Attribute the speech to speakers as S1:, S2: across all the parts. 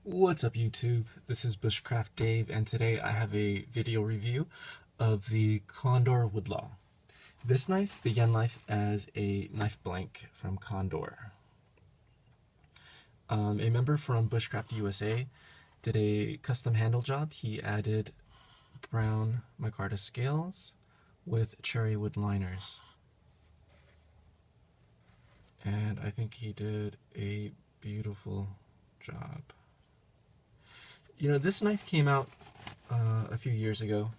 S1: What's up YouTube? This is Bushcraft Dave, and today I have a video review of the Condor Woodlaw. This knife began life as a knife blank from Condor. A member from Bushcraft USA did a custom handle job. He added brown micarta scales with cherry wood liners. And I think he did a beautiful job. You know, this knife came out a few years ago.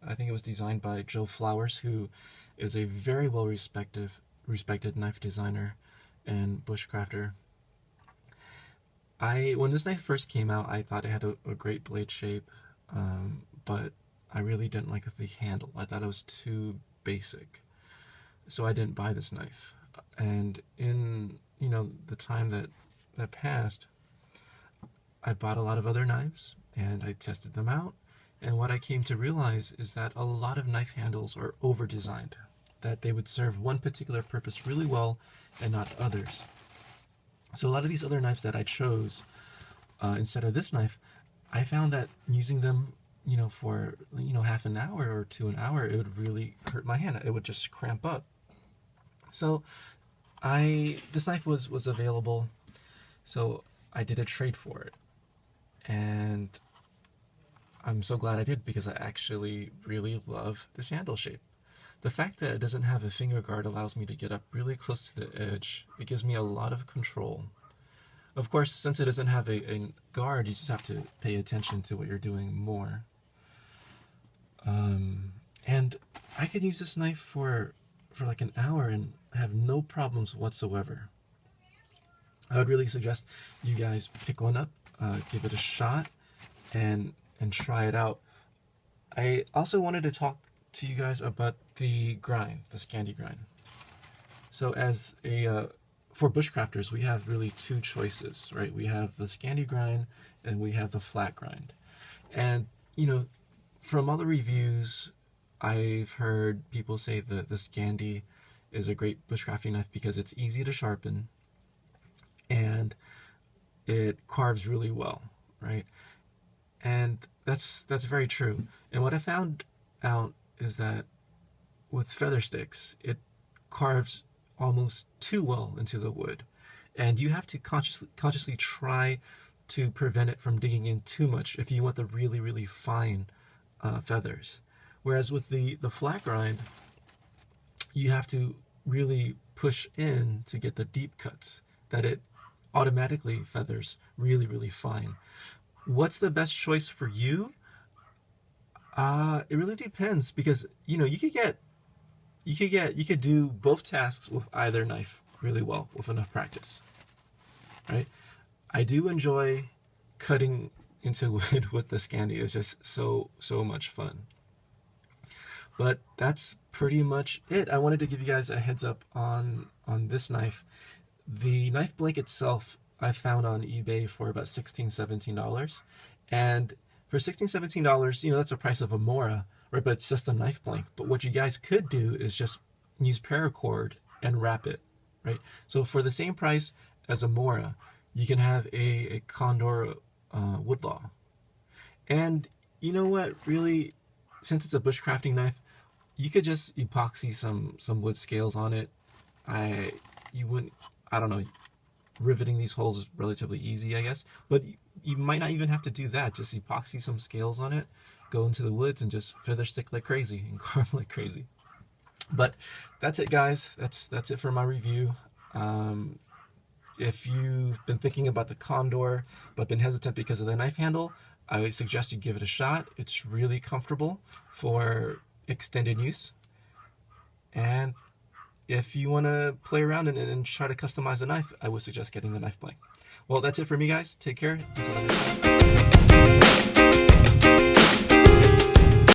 S1: I think it was designed by Joe Flowers, who is a very well respected knife designer and bushcrafter. When this knife first came out, I thought it had a great blade shape, but I really didn't like the handle. I thought it was too basic, so I didn't buy this knife. And in the time that passed, I bought a lot of other knives and I tested them out, and what I came to realize is that a lot of knife handles are over-designed, that they would serve one particular purpose really well and not others. So a lot of these other knives that I chose instead of this knife, I found that using them for half an hour or to an hour, it would really hurt my hand. It would just cramp up. So this knife was available, so I did a trade for it. And I'm so glad I did, because I actually really love this handle shape. The fact that it doesn't have a finger guard allows me to get up really close to the edge. It gives me a lot of control. Of course, since it doesn't have a guard, you just have to pay attention to what you're doing more. And I could use this knife for like an hour and have no problems whatsoever. I would really suggest you guys pick one up, give it a shot, and try it out. I also wanted to talk to you guys about the grind, the Scandi grind. So for bushcrafters, we have really two choices, right? We have the Scandi grind and we have the flat grind. And from other reviews, I've heard people say that the Scandi is a great bushcrafting knife because it's easy to sharpen and it carves really well, right? And that's very true. And what I found out is that with feather sticks, it carves almost too well into the wood, and you have to consciously try to prevent it from digging in too much if you want the really fine feathers. Whereas with the flat grind, you have to really push in to get the deep cuts that it automatically feathers really fine. What's the best choice for you? It really depends, because you could do both tasks with either knife really well with enough practice, right? I do enjoy cutting into wood with the Scandi. It's just so much fun. But that's pretty much it. I wanted to give you guys a heads up on this knife. The knife blank itself I found on eBay for about $16, $17. And for $16, $17, that's the price of a 𝑚𝑎𝑙𝑙, right? But it's just the knife blank. But what you guys could do is just use paracord and wrap it, right? So for the same price as a 𝑚𝑎𝑙𝑙, you can have a Condor Woodlaw. And you know what? Really, since it's a bushcrafting knife, you could just epoxy some wood scales on it. I don't know, riveting these holes is relatively easy, I guess, but you might not even have to do that. Just epoxy some scales on it, go into the woods, and just feather stick like crazy and carve like crazy. But that's it, guys. That's it for my review. If you've been thinking about the Condor but been hesitant because of the knife handle, I would suggest you give it a shot. It's really comfortable for extended use. And if you want to play around and try to customize a knife, I would suggest getting the knife blank. Well, that's it for me, guys. Take care. Until next time.